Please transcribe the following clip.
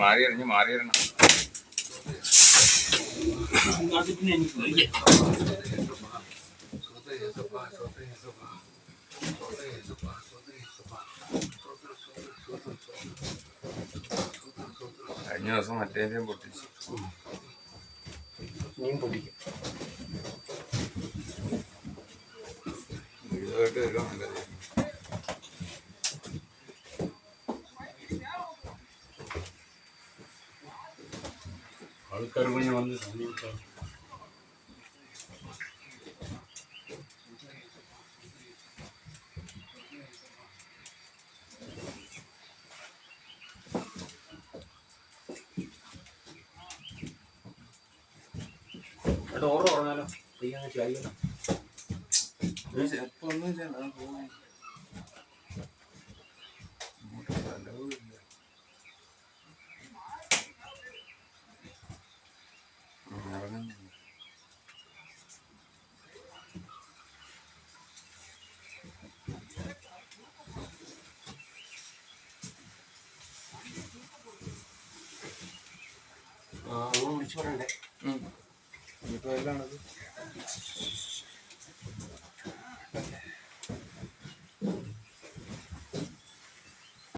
മാറിയറിഞ്ഞ് മാറിയറിഞ്ഞ കഴിഞ്ഞ ദിവസം മറ്റേതിനും പൊട്ടിച്ചു. മീൻ പൊട്ടിക്കും. വീടുമായിട്ട് വരിക നല്ലത്. ആൾക്കാർ പണി വന്ന് സമീപിക്കാം. ഡോറ് പറഞ്ഞാലോ ചെയ്യാൻ ചിലപ്പോ ഒന്നുമില്ല. വിളിച്ചു പറയണ്ടേ? ഇനിയിപ്പോ എല്ലാണത്